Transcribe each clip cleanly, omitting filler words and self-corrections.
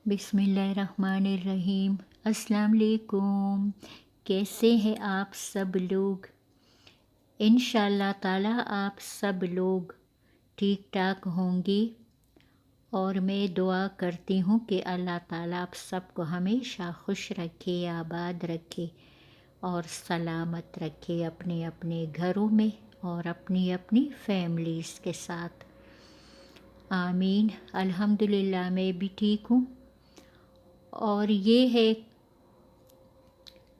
बिस्मिल्लाहिर्रहमानिर्रहीम। अस्सलाम वालेकुम। कैसे हैं आप सब लोग? इंशाअल्लाह ताला आप सब लोग ठीक ठाक होंगे और मैं दुआ करती हूँ कि अल्लाह ताला आप सबको हमेशा खुश रखे, आबाद रखे और सलामत रखे अपने अपने घरों में और अपनी अपनी फैमिलीज़ के साथ। आमीन। अल्हम्दुलिल्लाह मैं भी ठीक हूँ। और ये है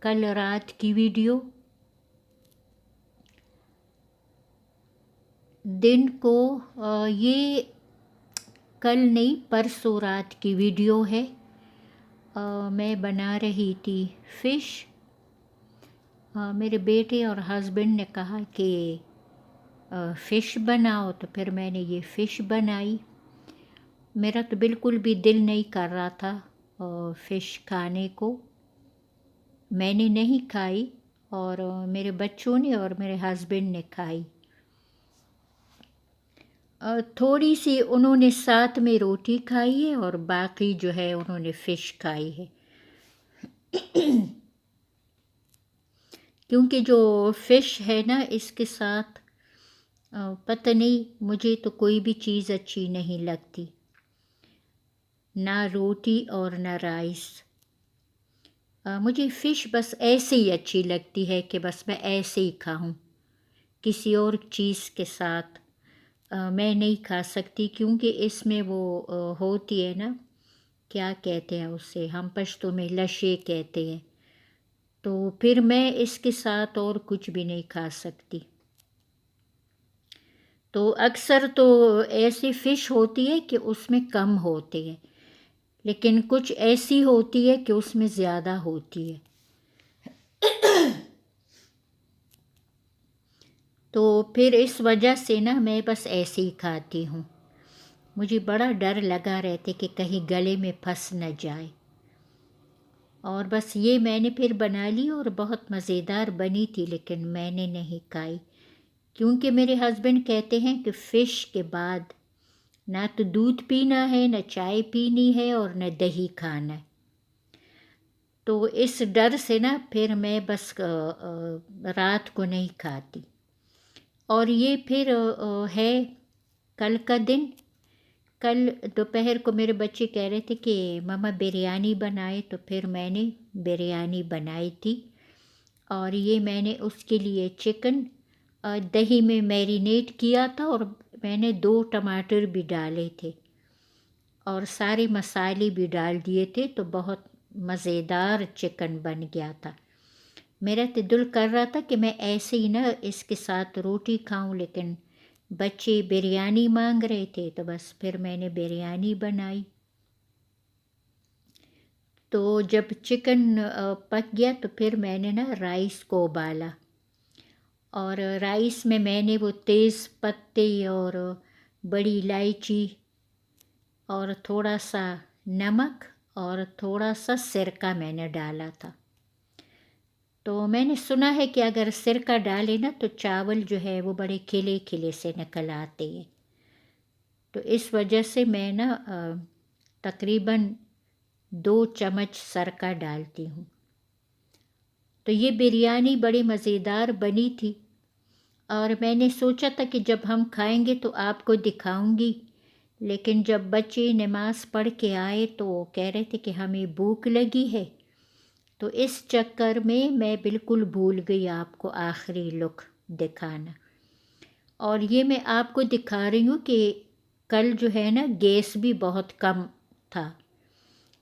कल रात की वीडियो। दिन को ये कल नहीं परसों रात की वीडियो है। मैं बना रही थी फ़िश। मेरे बेटे और हस्बैंड ने कहा कि फ़िश बनाओ, तो फिर मैंने ये फ़िश बनाई। मेरा तो बिल्कुल भी दिल नहीं कर रहा था फ़िश खाने को। मैंने नहीं खाई और मेरे बच्चों ने और मेरे हस्बैंड ने खाई। थोड़ी सी उन्होंने साथ में रोटी खाई है और बाकी जो है उन्होंने फ़िश खाई है। क्योंकि जो फ़िश है ना, इसके साथ पता नहीं, मुझे तो कोई भी चीज़ अच्छी नहीं लगती, ना रोटी और ना राइस। मुझे फ़िश बस ऐसे ही अच्छी लगती है कि बस मैं ऐसे ही खाऊं, किसी और चीज़ के साथ मैं नहीं खा सकती। क्योंकि इसमें वो होती है ना, क्या कहते हैं उसे, हम पश्तो में लशे कहते हैं, तो फिर मैं इसके साथ और कुछ भी नहीं खा सकती। तो अक्सर तो ऐसी फ़िश होती है कि उसमें कम होते हैं, लेकिन कुछ ऐसी होती है कि उसमें ज़्यादा होती है। तो फिर इस वजह से ना मैं बस ऐसे ही खाती हूँ। मुझे बड़ा डर लगा रहते कि कहीं गले में फंस न जाए। और बस ये मैंने फिर बना ली और बहुत मज़ेदार बनी थी, लेकिन मैंने नहीं खाई। क्योंकि मेरे हस्बैंड कहते हैं कि फ़िश के बाद ना तो दूध पीना है, न चाय पीनी है और न दही खाना है। तो इस डर से ना फिर मैं बस रात को नहीं खाती। और ये फिर है कल का दिन। कल दोपहर को मेरे बच्चे कह रहे थे कि मम्मा बिरयानी बनाए, तो फिर मैंने बिरयानी बनाई थी। और ये मैंने उसके लिए चिकन दही में मैरिनेट किया था और मैंने 2 टमाटर भी डाले थे और सारे मसाले भी डाल दिए थे, तो बहुत मज़ेदार चिकन बन गया था। मेरा तो दिल कर रहा था कि मैं ऐसे ही ना इसके साथ रोटी खाऊं, लेकिन बच्चे बिरयानी मांग रहे थे, तो बस फिर मैंने बिरयानी बनाई। तो जब चिकन पक गया तो फिर मैंने ना राइस को उबाला, और राइस में मैंने वो तेज़ पत्ते और बड़ी इलायची और थोड़ा सा नमक और थोड़ा सा सिरका मैंने डाला था। तो मैंने सुना है कि अगर सिरका डाले ना तो चावल जो है वो बड़े खिले खिले से निकल आते हैं। तो इस वजह से मैं ना तकरीबन 2 चम्मच सिरका डालती हूँ। तो ये बिरयानी बड़ी मज़ेदार बनी थी और मैंने सोचा था कि जब हम खाएंगे तो आपको दिखाऊंगी, लेकिन जब बच्चे नमाज़ पढ़ के आए तो कह रहे थे कि हमें भूख लगी है, तो इस चक्कर में मैं बिल्कुल भूल गई आपको आखिरी लुक दिखाना। और ये मैं आपको दिखा रही हूँ कि कल जो है ना गैस भी बहुत कम था।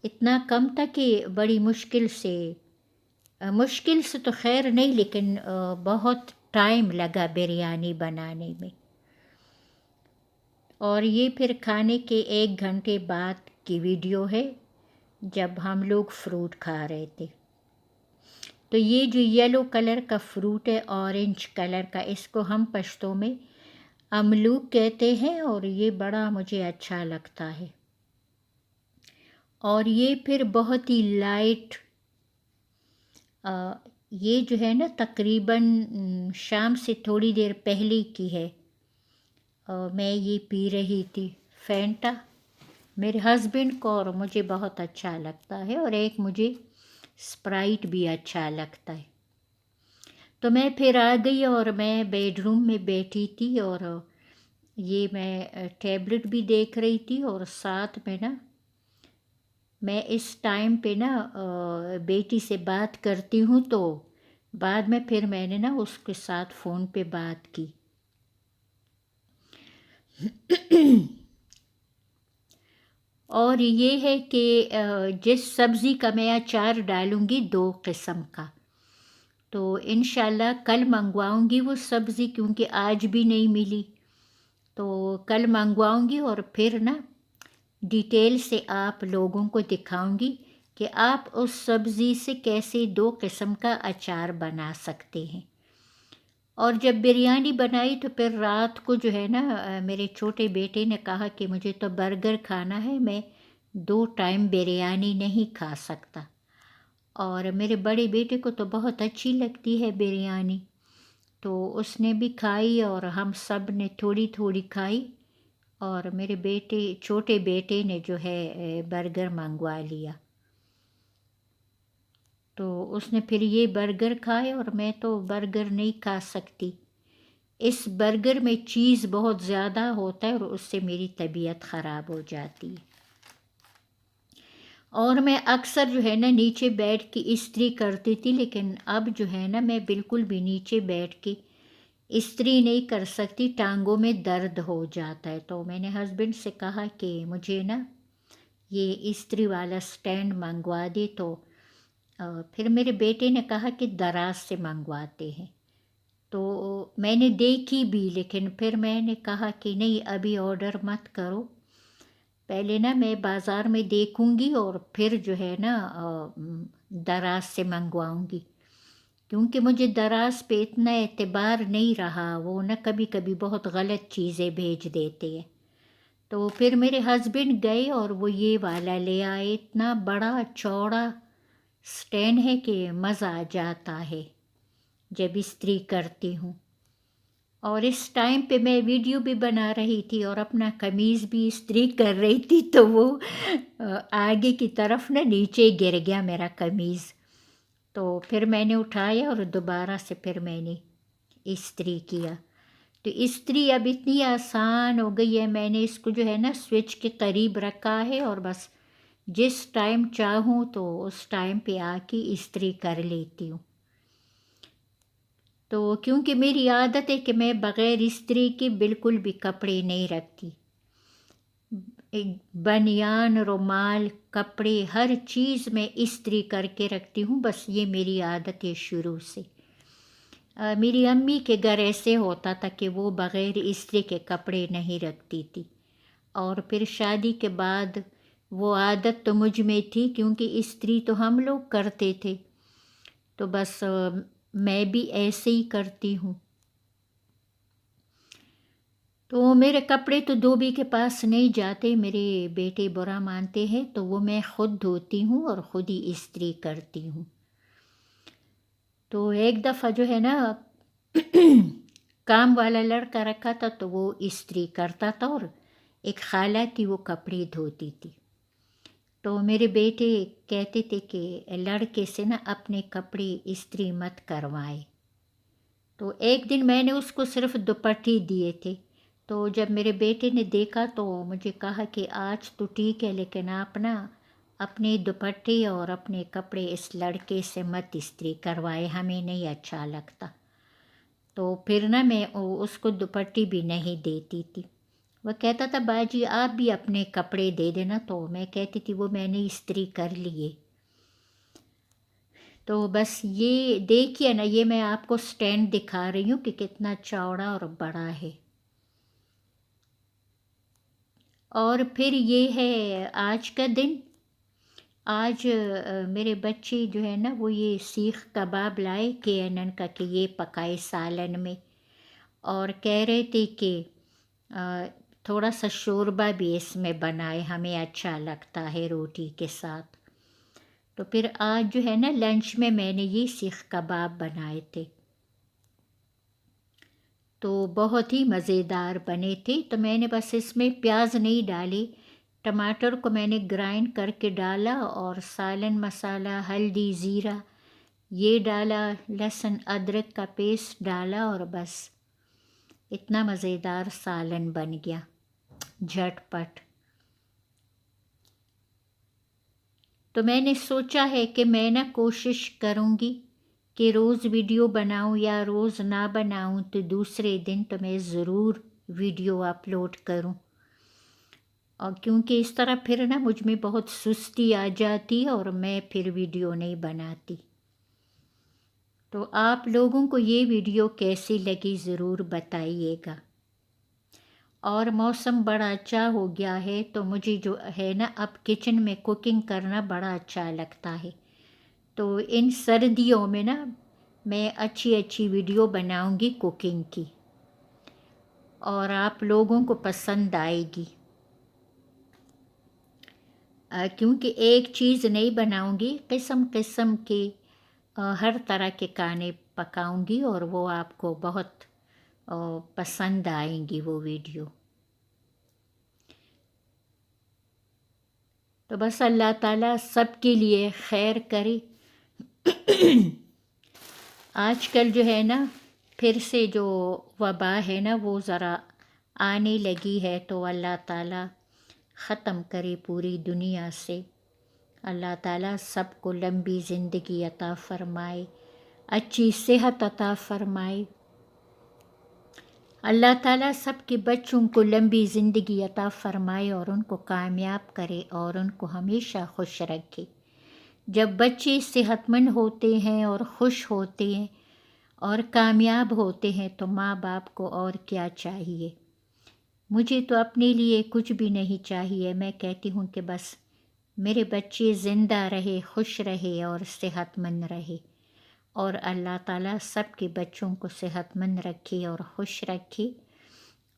इतना कम था कि बड़ी मुश्किल से तो खैर नहीं, लेकिन बहुत टाइम लगा बिरयानी बनाने में। और ये फिर खाने के 1 घंटे बाद की वीडियो है, जब हम लोग फ्रूट खा रहे थे। तो ये जो येलो कलर का फ्रूट है, ऑरेंज कलर का, इसको हम पश्तो में अमलूक कहते हैं और ये बड़ा मुझे अच्छा लगता है। और ये फिर बहुत ही लाइट, ये जो है ना तकरीबन शाम से थोड़ी देर पहले की है। मैं ये पी रही थी फैंटा। میرے ہسبینڈ کو اور مجھے بہت اچھا لگتا ہے، اور ایک مجھے اسپرائٹ بھی اچھا لگتا ہے۔ تو میں پھر آ گئی اور میں بیڈ روم میں بیٹھی تھی، اور یہ میں ٹیبلٹ بھی دیکھ رہی تھی، اور ساتھ میں نا میں اس ٹائم پہ نا بیٹی سے بات کرتی ہوں، تو بعد میں پھر میں نے نا اس کے ساتھ فون پہ بات کی۔ اور یہ ہے کہ جس سبزی کا میں اچار ڈالوں گی 2 قسم کا، تو انشاءاللہ کل منگواؤں گی وہ سبزی، کیونکہ آج بھی نہیں ملی، تو کل منگواؤں گی اور پھر نا ڈیٹیل سے آپ لوگوں کو دکھاؤں گی کہ آپ اس سبزی سے کیسے 2 قسم کا اچار بنا سکتے ہیں۔ اور جب بریانی بنائی تو پھر رات کو جو ہے نا میرے چھوٹے بیٹے نے کہا کہ مجھے تو برگر کھانا ہے، میں 2 ٹائم بریانی نہیں کھا سکتا، اور میرے بڑے بیٹے کو تو بہت اچھی لگتی ہے بریانی، تو اس نے بھی کھائی اور ہم سب نے تھوڑی تھوڑی کھائی، اور میرے چھوٹے بیٹے نے جو ہے برگر منگوا لیا، تو اس نے پھر یہ برگر کھائے، اور میں تو برگر نہیں کھا سکتی، اس برگر میں چیز بہت زیادہ ہوتا ہے اور اس سے میری طبیعت خراب ہو جاتی ہے۔ اور میں اکثر جو ہے نا نیچے بیٹھ کے استری کرتی تھی، لیکن اب جو ہے نا میں بالکل بھی نیچے بیٹھ کے استری نہیں کر سکتی، ٹانگوں میں درد ہو جاتا ہے، تو میں نے ہسبینڈ سے کہا کہ مجھے نا یہ استری والا سٹینڈ منگوا دے، تو پھر میرے بیٹے نے کہا کہ دراز سے منگواتے ہیں، تو میں نے دیکھی بھی، لیکن پھر میں نے کہا کہ نہیں ابھی آرڈر مت کرو، پہلے نا میں بازار میں دیکھوں گی اور پھر جو ہے نا دراز سے منگواؤں گی، کیونکہ مجھے دراز پہ اتنا اعتبار نہیں رہا، وہ نا کبھی کبھی بہت غلط چیزیں بھیج دیتے ہیں، تو پھر میرے ہسبینڈ گئے اور وہ یہ والا لے آئے، اتنا بڑا چوڑا سٹینڈ ہے کہ مزہ آ جاتا ہے جب استری کرتی ہوں، اور اس ٹائم پہ میں ویڈیو بھی بنا رہی تھی اور اپنا قمیض بھی استری کر رہی تھی، تو وہ آگے کی طرف نا نیچے گر گیا میرا قمیض، تو پھر میں نے اٹھایا اور دوبارہ سے پھر میں نے استری کیا، تو استری اب اتنی آسان ہو گئی ہے، میں نے اس کو جو ہے نا سوئچ کے قریب رکھا ہے، اور بس جس ٹائم چاہوں تو اس ٹائم پہ آ کے استری کر لیتی ہوں، تو کیونکہ میری عادت ہے کہ میں بغیر استری کے بالکل بھی کپڑے نہیں رکھتی، بنیان، رومال، کپڑے، ہر چیز میں استری کر کے رکھتی ہوں، بس یہ میری عادت ہے شروع سے۔ میری امی کے گھر ایسے ہوتا تھا کہ وہ بغیر استری کے کپڑے نہیں رکھتی تھی، اور پھر شادی کے بعد وہ عادت تو مجھ میں تھی، کیونکہ استری تو ہم لوگ کرتے تھے، تو بس میں بھی ایسے ہی کرتی ہوں، تو میرے کپڑے تو دھوبی کے پاس نہیں جاتے، میرے بیٹے برا مانتے ہیں، تو وہ میں خود دھوتی ہوں اور خود ہی استری کرتی ہوں۔ تو ایک دفعہ جو ہے نا کام والا لڑکا رکھا تھا، تو وہ استری کرتا تھا، اور ایک خالہ تھی وہ کپڑے دھوتی تھی، تو میرے بیٹے کہتے تھے کہ لڑکے سے نا اپنے کپڑے استری مت کروائے، تو ایک دن میں نے اس کو صرف دوپٹے دیے تھے، تو جب میرے بیٹے نے دیکھا تو مجھے کہا کہ آج تو ٹھیک ہے، لیکن آپ نا اپنے دوپٹے اور اپنے کپڑے اس لڑکے سے مت استری کروائے، ہمیں نہیں اچھا لگتا، تو پھر نا میں اس کو دوپٹے بھی نہیں دیتی تھی، وہ کہتا تھا باجی آپ بھی اپنے کپڑے دے دینا، تو میں کہتی تھی وہ میں نے استری کر لیے، تو بس یہ دیکھیے نا، یہ میں آپ کو سٹینڈ دکھا رہی ہوں کہ کتنا چوڑا اور بڑا ہے، اور پھر یہ ہے آج کا دن، آج میرے بچے جو ہے نا وہ یہ سیخ کباب لائے KNN کا کہ یہ پکائے سالن میں، اور کہہ رہے تھے کہ تھوڑا سا شوربہ بھی اس میں بنائے، ہمیں اچھا لگتا ہے روٹی کے ساتھ، تو پھر آج جو ہے نا لنچ میں نے یہ سیخ کباب بنائے تھے، تو بہت ہی مزیدار بنے تھے، تو میں نے بس اس میں پیاز نہیں ڈالی، टमाटर को मैंने ग्राइंड करके डाला और सालन मसाला, हल्दी, ज़ीरा ये डाला, लहसुन अदरक का पेस्ट डाला और बस इतना मज़ेदार सालन बन गया झटपट। तो मैंने सोचा है कि मैं ना कोशिश करूँगी कि रोज़ वीडियो बनाऊँ या रोज़ ना बनाऊँ तो दूसरे दिन तो मैं ज़रूर वीडियो अपलोड करूँ, और क्योंकि इस तरह फिर ना मुझ में बहुत सुस्ती आ जाती और मैं फिर वीडियो नहीं बनाती। तो आप लोगों को ये वीडियो कैसी लगी ज़रूर बताइएगा। और मौसम बड़ा अच्छा हो गया है तो मुझे जो है ना अब किचन में कुकिंग करना बड़ा अच्छा लगता है। तो इन सर्दियों में ना मैं अच्छी अच्छी वीडियो बनाऊंगी कुकिंग की और आप लोगों को पसंद आएगी। क्योंकि एक चीज़ नहीं बनाऊंगी, किस्म किस्म के हर तरह के खाने पकाऊंगी और वो आपको बहुत पसंद आएंगी वो वीडियो। तो बस अल्लाह ताला सबके लिए खैर करे। आजकल जो है ना फिर से जो वबा है ना वो ज़रा आने लगी है, तो अल्लाह ताला ख़त्म करे पूरी दुनिया से। अल्लाह ताला सबको लंबी ज़िंदगी अता फ़रमाए, अच्छी सेहत अता फ़रमाए। अल्लाह ताला सबके बच्चों को लंबी ज़िंदगी अता फ़रमाए और उनको कामयाब करे और उनको हमेशा खुश रखे। जब बच्चे सेहतमंद होते हैं और खुश होते हैं और कामयाब होते हैं तो माँ बाप को और क्या चाहिए। मुझे तो अपने लिए कुछ भी नहीं चाहिए। मैं कहती हूँ कि बस मेरे बच्चे ज़िंदा रहे, खुश रहे और सेहतमंद रहे, और अल्लाह ताला सबके बच्चों को सेहतमंद रखे और खुश रखे।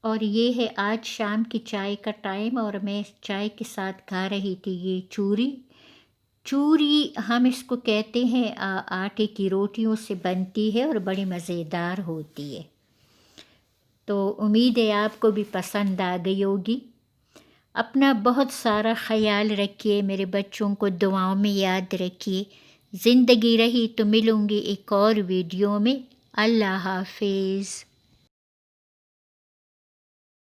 और ये है आज शाम की चाय का टाइम और मैं चाय के साथ खा रही थी ये चूरी हम इसको कहते हैं, आटे की रोटियों से बनती है और बड़ी मज़ेदार होती है। तो उम्मीद है आपको भी पसंद आ गई होगी। अपना बहुत सारा ख्याल रखिए, मेरे बच्चों को दुआओं में याद रखिए। ज़िंदगी रही तो मिलूँगी एक और वीडियो में। अल्लाह हाफिज़।